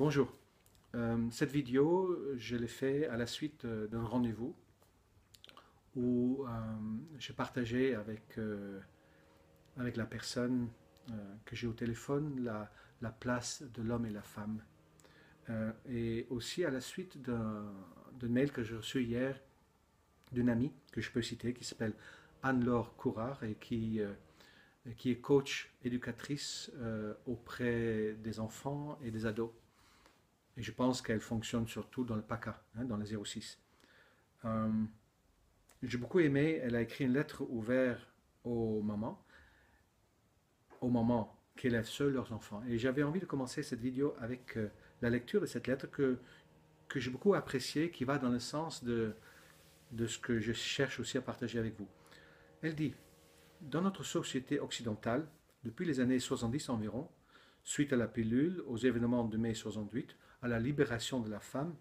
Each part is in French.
Bonjour. Cette vidéo, je l'ai fait à la suite d'un rendez-vous où je partageais avec la personne que j'ai au téléphone la place de l'homme et la femme. Et aussi à la suite d'un mail que j'ai reçu hier d'une amie que je peux citer qui s'appelle Anne-Laure Courard et qui est coach éducatrice auprès des enfants et des ados. Et je pense qu'elle fonctionne surtout dans le PACA, hein, dans le 06. Euh, j'ai beaucoup aimé, elle a écrit une lettre ouverte aux mamans, qui élèvent seuls leurs enfants. Et j'avais envie de commencer cette vidéo avec la lecture de cette lettre que j'ai beaucoup appréciée, qui va dans le sens de ce que je cherche aussi à partager avec vous. Elle dit, dans notre société occidentale, depuis les années 70 environ, suite à la pilule, aux événements de mai 68, à la libération de la femme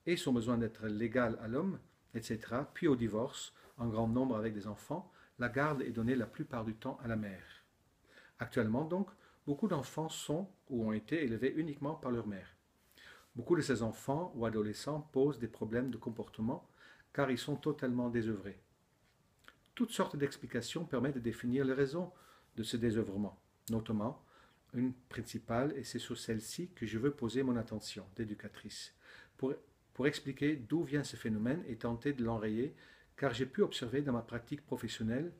et son besoin d'être légal à l'homme, etc., puis au divorce, en grand nombre avec des enfants, la garde est donnée la plupart du temps à la mère. Actuellement donc, beaucoup d'enfants sont ou ont été élevés uniquement par leur mère. Beaucoup de ces enfants ou adolescents posent des problèmes de comportement car ils sont totalement désœuvrés. Toutes sortes d'explications permettent de définir les raisons de ce désœuvrement, notamment une principale, et c'est sur celle-ci que je veux poser mon attention d'éducatrice, pour expliquer d'où vient ce phénomène et tenter de l'enrayer, car j'ai pu observer dans ma pratique professionnelle,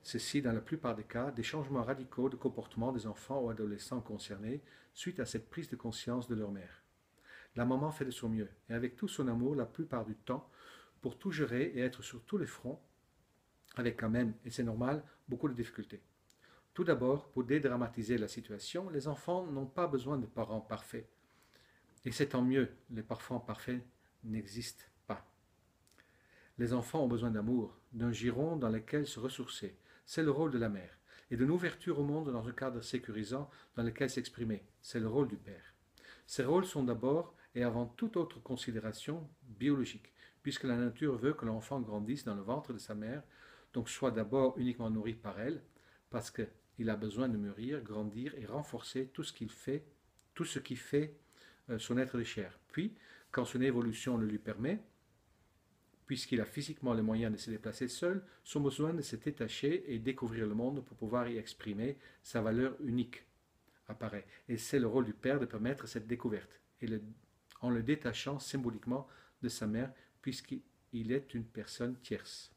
ceci dans la plupart des cas, des changements radicaux de comportement des enfants ou adolescents concernés suite à cette prise de conscience de leur mère. La maman fait de son mieux, et avec tout son amour la plupart du temps, pour tout gérer et être sur tous les fronts, avec quand même, et c'est normal, beaucoup de difficultés. Tout d'abord, pour dédramatiser la situation, les enfants n'ont pas besoin de parents parfaits. Et c'est tant mieux, les parents parfaits n'existent pas. Les enfants ont besoin d'amour, d'un giron dans lequel se ressourcer. C'est le rôle de la mère. Et d'une ouverture au monde dans un cadre sécurisant dans lequel s'exprimer. C'est le rôle du père. Ces rôles sont d'abord et avant toute autre considération biologiques, puisque la nature veut que l'enfant grandisse dans le ventre de sa mère, donc soit d'abord uniquement nourri par elle, parce qu'il a besoin de mûrir, grandir et renforcer tout ce qui fait son être de chair. Puis, quand son évolution le lui permet, puisqu'il a physiquement les moyens de se déplacer seul, son besoin de se détacher et découvrir le monde pour pouvoir y exprimer sa valeur unique apparaît. Et c'est le rôle du père de permettre cette découverte, en le détachant symboliquement de sa mère, puisqu'il est une personne tierce.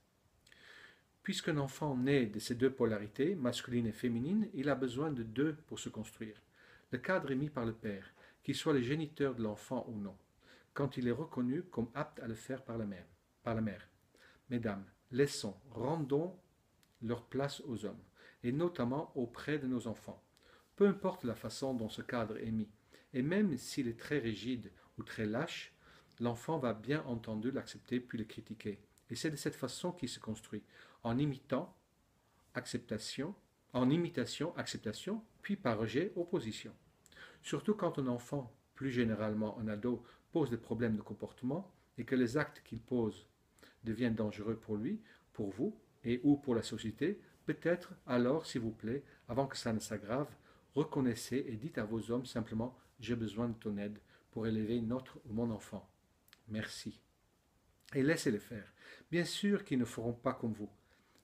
Puisqu'un enfant naît de ces deux polarités, masculine et féminine, il a besoin de deux pour se construire. Le cadre est mis par le père, qu'il soit le géniteur de l'enfant ou non, quand il est reconnu comme apte à le faire par la mère. Mesdames, rendons leur place aux hommes, et notamment auprès de nos enfants. Peu importe la façon dont ce cadre est mis, et même s'il est très rigide ou très lâche, l'enfant va bien entendu l'accepter puis le critiquer. Et c'est de cette façon qu'il se construit, en imitant, acceptation, acceptation, puis par rejet, opposition. Surtout quand un enfant, plus généralement un ado, pose des problèmes de comportement et que les actes qu'il pose deviennent dangereux pour lui, pour vous et ou pour la société, peut-être alors, s'il vous plaît, avant que ça ne s'aggrave, reconnaissez et dites à vos hommes simplement j'ai besoin de ton aide pour élever notre ou mon enfant. Merci. Et laissez-les faire. Bien sûr qu'ils ne feront pas comme vous.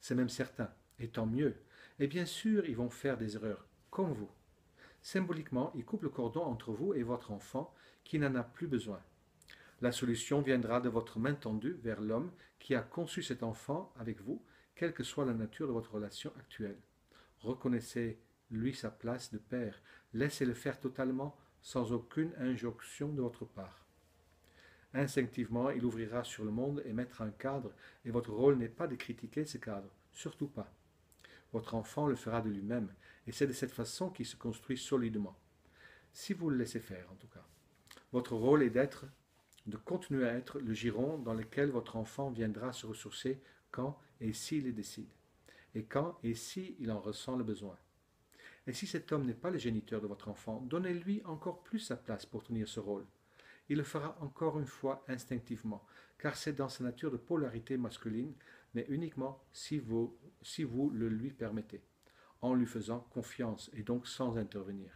C'est même certain. Et tant mieux. Et bien sûr, ils vont faire des erreurs, comme vous. Symboliquement, ils coupent le cordon entre vous et votre enfant qui n'en a plus besoin. La solution viendra de votre main tendue vers l'homme qui a conçu cet enfant avec vous, quelle que soit la nature de votre relation actuelle. Reconnaissez-lui sa place de père. Laissez-le faire totalement, sans aucune injonction de votre part. Instinctivement, il ouvrira sur le monde et mettra un cadre, et votre rôle n'est pas de critiquer ce cadre, surtout pas. Votre enfant le fera de lui-même, et c'est de cette façon qu'il se construit solidement. Si vous le laissez faire, en tout cas. Votre rôle est de continuer à être le giron dans lequel votre enfant viendra se ressourcer quand et s'il le décide, et quand et si il en ressent le besoin. Et si cet homme n'est pas le géniteur de votre enfant, donnez-lui encore plus sa place pour tenir ce rôle. Il le fera encore une fois instinctivement, car c'est dans sa nature de polarité masculine, mais uniquement si vous le lui permettez, en lui faisant confiance et donc sans intervenir.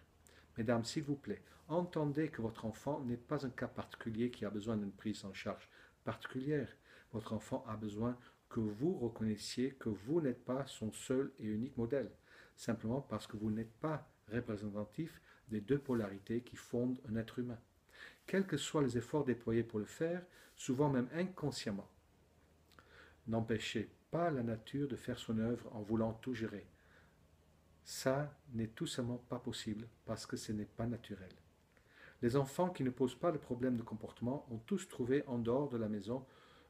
Mesdames, s'il vous plaît, entendez que votre enfant n'est pas un cas particulier qui a besoin d'une prise en charge particulière. Votre enfant a besoin que vous reconnaissiez que vous n'êtes pas son seul et unique modèle, simplement parce que vous n'êtes pas représentatif des deux polarités qui fondent un être humain. Quels que soient les efforts déployés pour le faire, souvent même inconsciemment, n'empêchez pas la nature de faire son œuvre en voulant tout gérer. Ça n'est tout simplement pas possible parce que ce n'est pas naturel. Les enfants qui ne posent pas de problème de comportement ont tous trouvé en dehors de la maison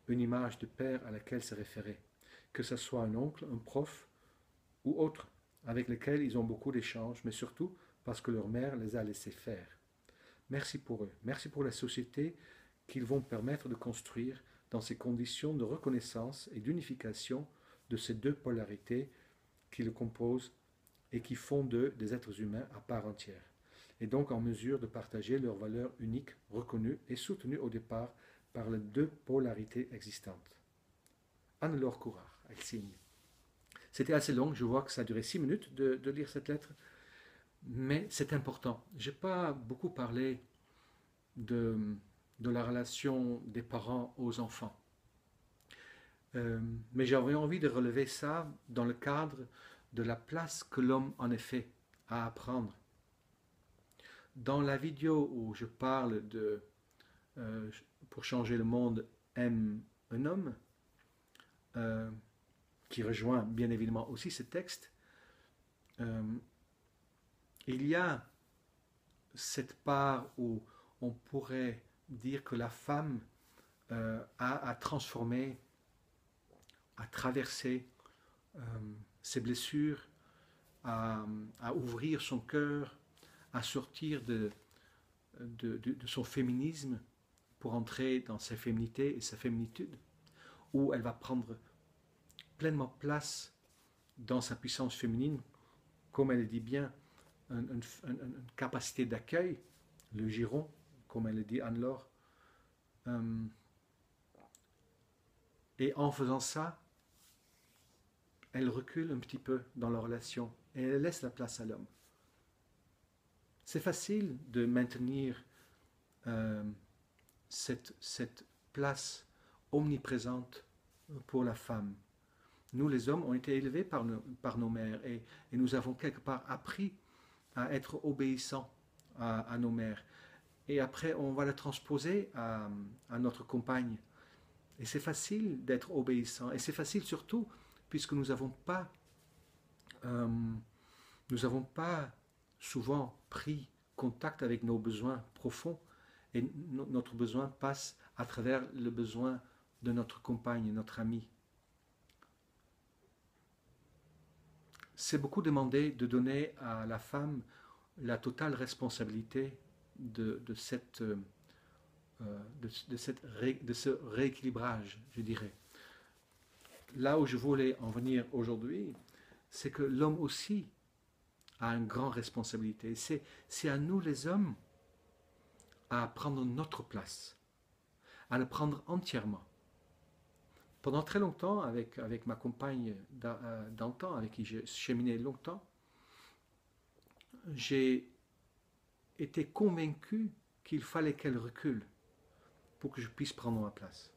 une image de père à laquelle se référer, que ce soit un oncle, un prof ou autre, avec lesquels ils ont beaucoup d'échanges, mais surtout parce que leur mère les a laissés faire. Merci pour eux, merci pour la société qu'ils vont permettre de construire dans ces conditions de reconnaissance et d'unification de ces deux polarités qui le composent et qui font d'eux des êtres humains à part entière, et donc en mesure de partager leurs valeurs uniques, reconnues et soutenues au départ par les deux polarités existantes. Anne-Laure Courard, elle signe. C'était assez long, je vois que ça a duré 6 minutes de lire cette lettre, mais c'est important. Je n'ai pas beaucoup parlé de la relation des parents aux enfants. Mais j'avais envie de relever ça dans le cadre de la place que l'homme en effet a à prendre. Dans la vidéo où je parle de pour changer le monde, aime un homme, qui rejoint bien évidemment aussi ce texte, il y a cette part où on pourrait dire que la femme a à transformer, à traverser ses blessures, à ouvrir son cœur, à sortir de son féminisme pour entrer dans sa féminité et sa féminitude, où elle va prendre pleinement place dans sa puissance féminine, comme elle le dit bien, une capacité d'accueil, le giron, comme elle le dit Anne-Laure. Et en faisant ça, elle recule un petit peu dans la relation et elle laisse la place à l'homme. C'est facile de maintenir cette place omniprésente pour la femme. Nous, les hommes, ont été élevés par nos mères et nous avons quelque part appris à être obéissants à nos mères. Et après, on va la transposer à notre compagne. Et c'est facile d'être obéissant. Et c'est facile surtout puisque nous n'avons pas souvent pris contact avec nos besoins profonds. Et notre besoin passe à travers le besoin de notre compagne, notre amie. C'est beaucoup demandé de donner à la femme la totale responsabilité de ce rééquilibrage, je dirais. Là où je voulais en venir aujourd'hui, c'est que l'homme aussi a une grande responsabilité. C'est à nous les hommes à prendre notre place, à le prendre entièrement. Pendant très longtemps, avec ma compagne d'antan, avec qui j'ai cheminé longtemps, j'ai été convaincu qu'il fallait qu'elle recule pour que je puisse prendre ma place.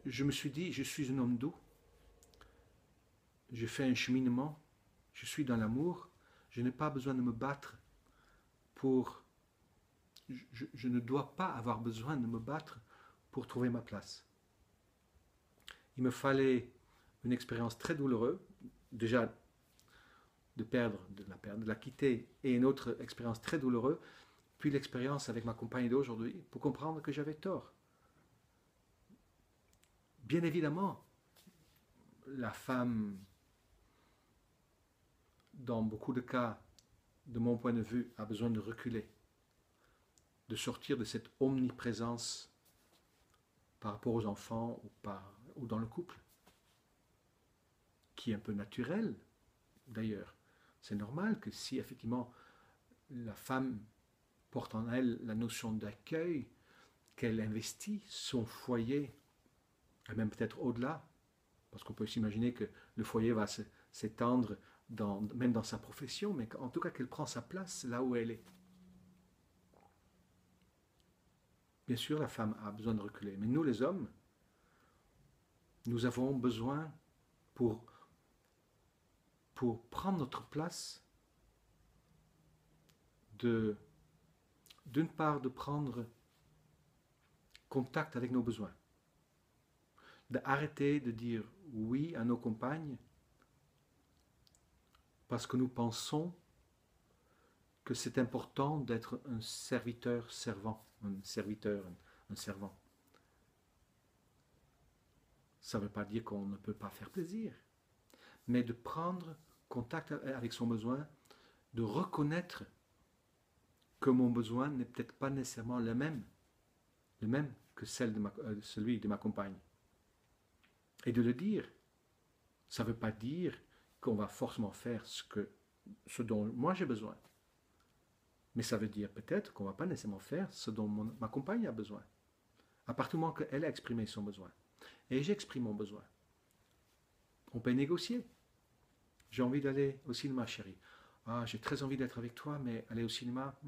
Je me suis dit, je suis un homme doux, je fais un cheminement, je suis dans l'amour, je n'ai pas besoin de me battre pour... Je ne dois pas avoir besoin de me battre pour trouver ma place. Il me fallait une expérience très douloureuse, déjà de la quitter, et une autre expérience très douloureuse, puis l'expérience avec ma compagne d'aujourd'hui, pour comprendre que j'avais tort. Bien évidemment, la femme, dans beaucoup de cas, de mon point de vue, a besoin de reculer, de sortir de cette omniprésence par rapport aux enfants ou dans le couple, qui est un peu naturel d'ailleurs. C'est normal que si effectivement la femme porte en elle la notion d'accueil, qu'elle investit son foyer, et même peut-être au-delà, parce qu'on peut s'imaginer que le foyer va s'étendre même dans sa profession, mais en tout cas qu'elle prend sa place là où elle est. Bien sûr, la femme a besoin de reculer, mais nous les hommes, nous avons besoin pour prendre notre place d'une part de prendre contact avec nos besoins, d'arrêter de dire oui à nos compagnes parce que nous pensons que c'est important d'être un serviteur servant, un serviteur, un servant. Ça ne veut pas dire qu'on ne peut pas faire plaisir, mais de prendre contact avec son besoin, de reconnaître que mon besoin n'est peut-être pas nécessairement le même que celui de ma compagne. Et de le dire. Ça ne veut pas dire qu'on va forcément faire ce dont moi j'ai besoin. Mais ça veut dire peut-être qu'on ne va pas nécessairement faire ce dont ma compagne a besoin. À partir du moment qu'elle a exprimé son besoin. Et j'exprime mon besoin. On peut négocier. J'ai envie d'aller au cinéma, chérie. Ah, j'ai très envie d'être avec toi, mais aller au cinéma,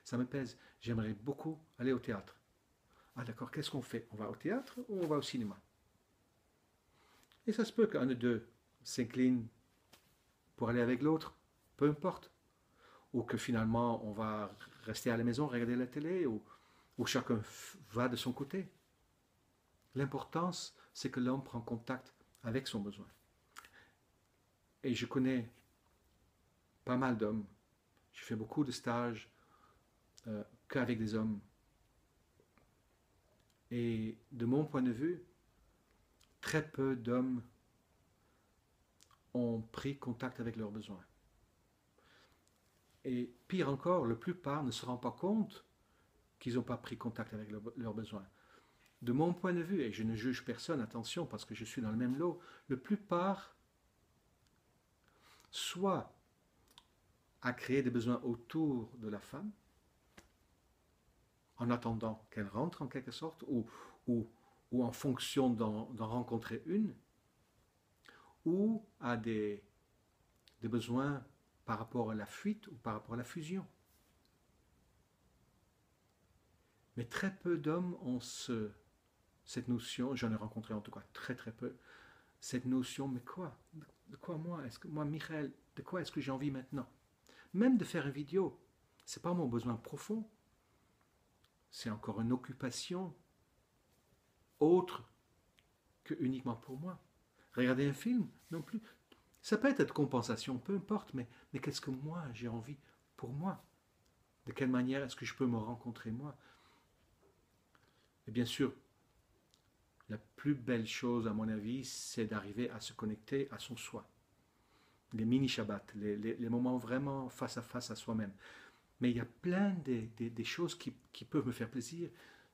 ça me pèse. J'aimerais beaucoup aller au théâtre. Ah d'accord, qu'est-ce qu'on fait? On va au théâtre ou on va au cinéma? Et ça se peut qu'un de deux s'incline pour aller avec l'autre, peu importe. Ou que finalement on va rester à la maison, regarder la télé, ou chacun va de son côté. L'importance, c'est que l'homme prend contact avec son besoin. Et je connais pas mal d'hommes. Je fais beaucoup de stages qu'avec des hommes. Et de mon point de vue, très peu d'hommes ont pris contact avec leurs besoins. Et pire encore, la plupart ne se rendent pas compte qu'ils n'ont pas pris contact avec leurs besoins. De mon point de vue, et je ne juge personne, attention, parce que je suis dans le même lot, la plupart, soit à créer des besoins autour de la femme, en attendant qu'elle rentre en quelque sorte, ou en fonction d'en rencontrer une, ou à des besoins par rapport à la fuite ou par rapport à la fusion. Mais très peu d'hommes ont cette notion, j'en ai rencontré en tout cas très très peu, cette notion, mais quoi? De quoi moi? Moi, Michael, de quoi est-ce que j'ai envie maintenant? Même de faire une vidéo, ce n'est pas mon besoin profond, c'est encore une occupation autre que uniquement pour moi. Regarder un film, non plus. Ça peut être de compensation, peu importe, mais qu'est-ce que moi j'ai envie pour moi? De quelle manière est-ce que je peux me rencontrer moi? Et bien sûr, la plus belle chose, à mon avis, c'est d'arriver à se connecter à son soi. Les mini-shabbats, les moments vraiment face à soi-même. Mais il y a plein des choses qui peuvent me faire plaisir.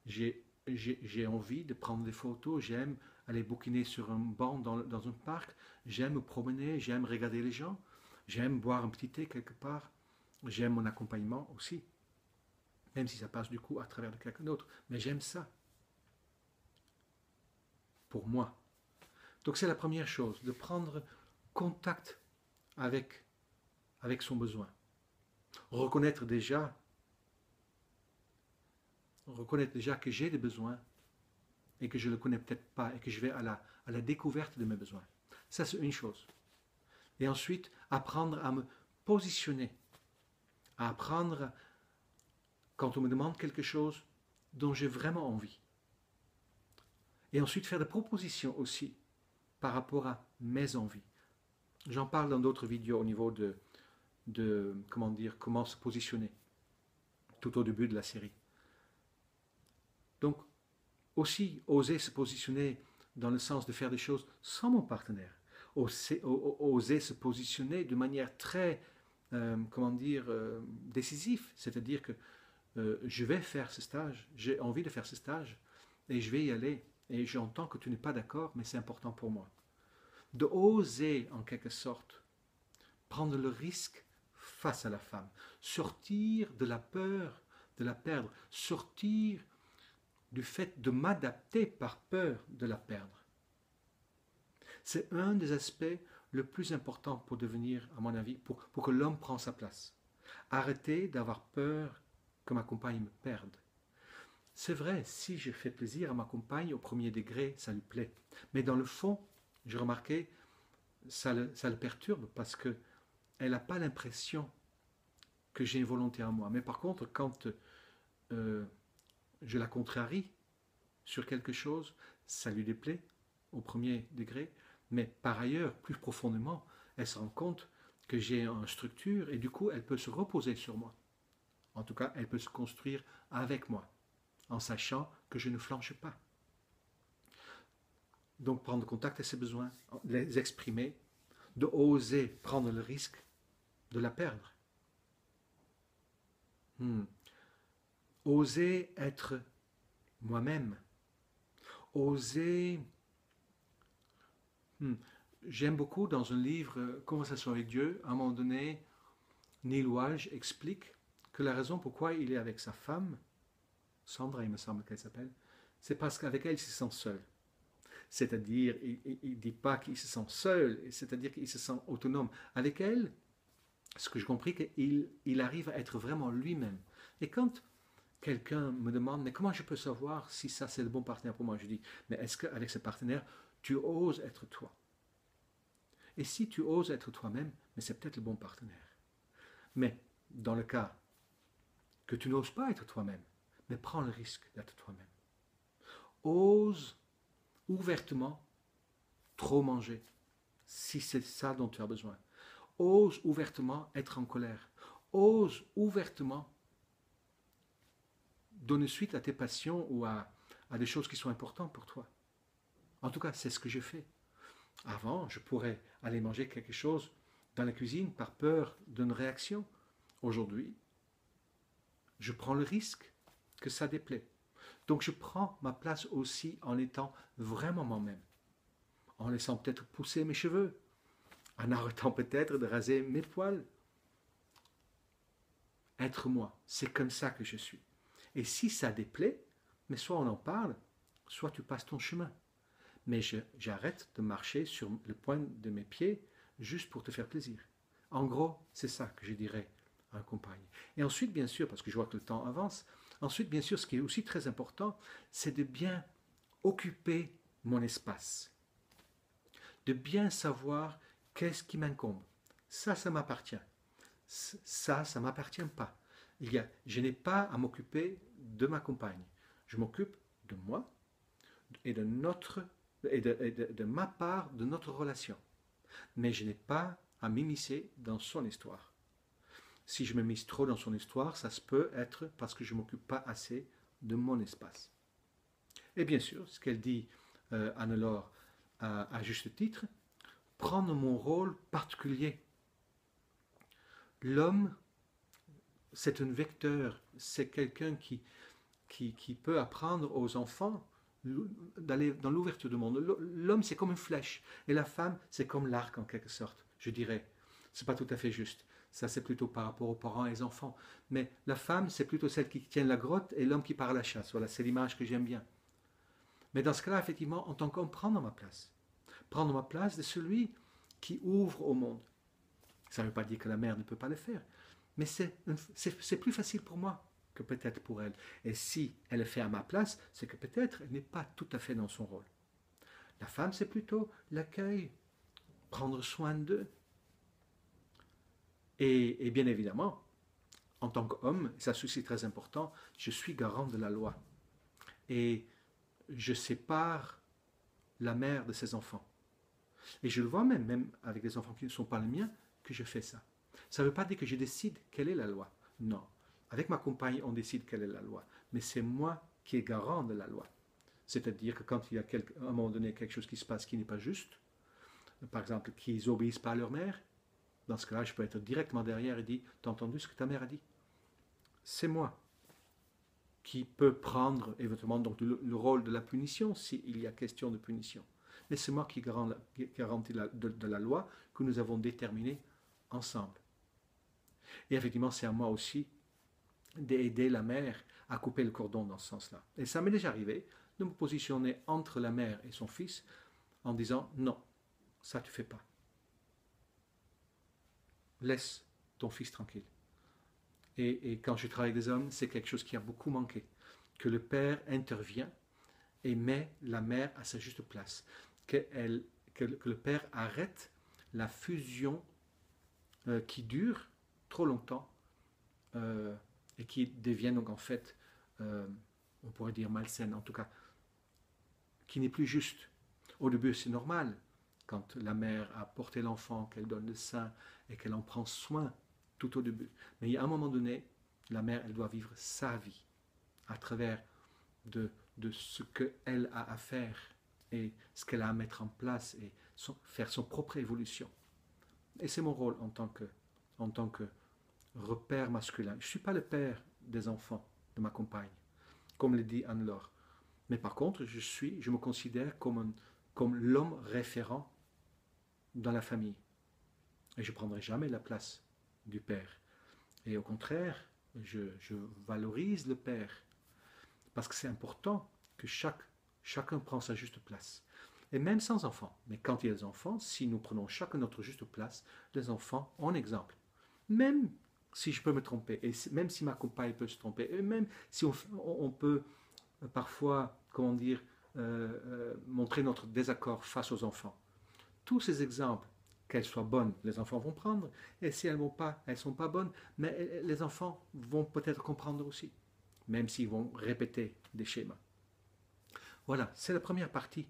J'ai envie de prendre des photos, j'aime aller bouquiner sur un banc dans un parc, j'aime me promener, j'aime regarder les gens, j'aime boire un petit thé quelque part, j'aime mon accompagnement aussi, même si ça passe du coup à travers de quelqu'un d'autre, mais j'aime ça, pour moi. Donc c'est la première chose, de prendre contact avec son besoin. Reconnaître déjà que j'ai des besoins et que je ne le connais peut-être pas et que je vais à la découverte de mes besoins. Ça, c'est une chose. Et ensuite, apprendre à me positionner, à apprendre quand on me demande quelque chose dont j'ai vraiment envie. Et ensuite, faire des propositions aussi par rapport à mes envies. J'en parle dans d'autres vidéos au niveau de comment se positionner tout au début de la série. Donc, aussi oser se positionner dans le sens de faire des choses sans mon partenaire. Oser se positionner de manière très, décisive. C'est-à-dire que je vais faire ce stage, j'ai envie de faire ce stage, et je vais y aller. Et j'entends que tu n'es pas d'accord, mais c'est important pour moi. De oser, en quelque sorte, prendre le risque face à la femme. Sortir de la peur de la perdre. Sortir du fait de m'adapter par peur de la perdre. C'est un des aspects le plus important pour devenir, à mon avis, pour que l'homme prenne sa place. Arrêtez d'avoir peur que ma compagne me perde. C'est vrai, si je fais plaisir à ma compagne au premier degré, ça lui plaît. Mais dans le fond, j'ai remarqué, ça le perturbe parce qu'elle n'a pas l'impression que j'ai une volonté en moi. Mais par contre, quand euh, je la contrarie sur quelque chose, ça lui déplaît au premier degré. Mais par ailleurs, plus profondément, elle se rend compte que j'ai une structure et du coup, elle peut se reposer sur moi. En tout cas, elle peut se construire avec moi, en sachant que je ne flanche pas. Donc, prendre contact à ses besoins, les exprimer, de oser prendre le risque de la perdre. Oser être moi-même. Oser... J'aime beaucoup dans un livre, Conversation avec Dieu, à un moment donné, Neil Walsh explique que la raison pourquoi il est avec sa femme, Sandra, il me semble qu'elle s'appelle, c'est parce qu'avec elle, il se sent seul. C'est-à-dire, il ne dit pas qu'il se sent seul, c'est-à-dire qu'il se sent autonome. Avec elle, ce que j'ai compris, qu'il arrive à être vraiment lui-même. Et quand quelqu'un me demande, mais comment je peux savoir si ça c'est le bon partenaire pour moi? Je dis, mais est-ce qu'avec ce partenaire, tu oses être toi? Et si tu oses être toi-même, mais c'est peut-être le bon partenaire. Mais dans le cas que tu n'oses pas être toi-même, mais prends le risque d'être toi-même. Ose ouvertement trop manger, si c'est ça dont tu as besoin. Ose ouvertement être en colère. Ose ouvertement donner suite à tes passions ou à des choses qui sont importantes pour toi. En tout cas, c'est ce que je fais. Avant, je pourrais aller manger quelque chose dans la cuisine par peur d'une réaction. Aujourd'hui, je prends le risque que ça déplaît. Donc je prends ma place aussi en étant vraiment moi-même, en laissant peut-être pousser mes cheveux, en arrêtant peut-être de raser mes poils. Être moi, c'est comme ça que je suis. Et si ça déplaît, mais soit on en parle, soit tu passes ton chemin. Mais j'arrête de marcher sur le point de mes pieds juste pour te faire plaisir. En gros, c'est ça que je dirais à un compagne. Et ensuite, bien sûr, parce que je vois que le temps avance, ensuite, bien sûr, ce qui est aussi très important, c'est de bien occuper mon espace. De bien savoir qu'est-ce qui m'incombe. Ça m'appartient. Ça ne m'appartient pas. Je n'ai pas à m'occuper de ma compagne. Je m'occupe de moi et de ma part de notre relation. Mais je n'ai pas à m'immiscer dans son histoire. Si je me mise trop dans son histoire, ça se peut être parce que je ne m'occupe pas assez de mon espace. Et bien sûr, ce qu'elle dit, Anne-Laure, à juste titre, prendre mon rôle particulier. L'homme, c'est un vecteur, c'est quelqu'un qui peut apprendre aux enfants d'aller dans l'ouverture du monde. L'homme, c'est comme une flèche, et la femme, c'est comme l'arc en quelque sorte, je dirais. C'est pas tout à fait juste. Ça, c'est plutôt par rapport aux parents et aux enfants. Mais la femme, c'est plutôt celle qui tient la grotte et l'homme qui part à la chasse. Voilà, c'est l'image que j'aime bien. Mais dans ce cas-là, effectivement, en tant qu'homme, prendre ma place. Prendre ma place de celui qui ouvre au monde. Ça ne veut pas dire que la mère ne peut pas le faire. Mais c'est plus facile pour moi que peut-être pour elle. Et si elle le fait à ma place, c'est que peut-être elle n'est pas tout à fait dans son rôle. La femme, c'est plutôt l'accueil, prendre soin d'eux. Et bien évidemment, en tant qu'homme, ça c'est aussi très important, je suis garant de la loi. Et je sépare la mère de ses enfants. Et je le vois même avec des enfants qui ne sont pas les miens, que je fais ça. Ça ne veut pas dire que je décide quelle est la loi. Non. Avec ma compagne, on décide quelle est la loi. Mais c'est moi qui est garant de la loi. C'est-à-dire que quand il y a à un moment donné quelque chose qui se passe qui n'est pas juste, par exemple, qu'ils n'obéissent pas à leur mère, dans ce cas-là, je peux être directement derrière et dire, t'as entendu ce que ta mère a dit? C'est moi qui peux prendre éventuellement donc, le rôle de la punition s'il y a question de punition. Mais c'est moi qui garantis de la loi que nous avons déterminée ensemble. Et effectivement, c'est à moi aussi d'aider la mère à couper le cordon dans ce sens-là. Et ça m'est déjà arrivé de me positionner entre la mère et son fils en disant non, ça tu fais pas. laisse ton fils tranquille. Et quand je travaille avec des hommes, c'est quelque chose qui a beaucoup manqué. Que le père intervient et met la mère à sa juste place. Que le père arrête la fusion qui dure trop longtemps et qui devient donc en fait, on pourrait dire malsaine, en tout cas, qui n'est plus juste. Au début, c'est normal, quand la mère a porté l'enfant, qu'elle donne le sein et qu'elle en prend soin tout au début. Mais à un moment donné, la mère, elle doit vivre sa vie à travers de ce qu'elle a à faire et ce qu'elle a à mettre en place et faire son propre évolution. Et c'est mon rôle en tant que repère masculin. Je ne suis pas le père des enfants de ma compagne, comme le dit Anne-Laure. Mais par contre, je me considère comme l'homme référent dans la famille. Et je ne prendrai jamais la place du père. Et au contraire, je valorise le père. Parce que c'est important que chacun prenne sa juste place. Et même sans enfants. Mais quand il y a des enfants, si nous prenons chacun notre juste place, les enfants ont exemple. Même si je peux me tromper, et même si ma compagne peut se tromper, et même si on peut parfois, comment dire, montrer notre désaccord face aux enfants. Tous ces exemples, qu'elles soient bonnes, les enfants vont prendre, et si elles ne sont pas bonnes, mais les enfants vont peut-être comprendre aussi, même s'ils vont répéter des schémas. Voilà, c'est la première partie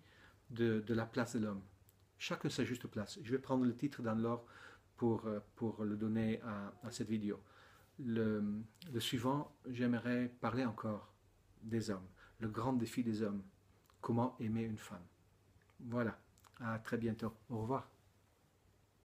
de la place de l'homme. Chacun sa juste place. Je vais prendre le titre d'Anne-Laure pour le donner à cette vidéo. Le suivant, j'aimerais parler encore des hommes, le grand défi des hommes, comment aimer une femme. Voilà, à très bientôt, au revoir.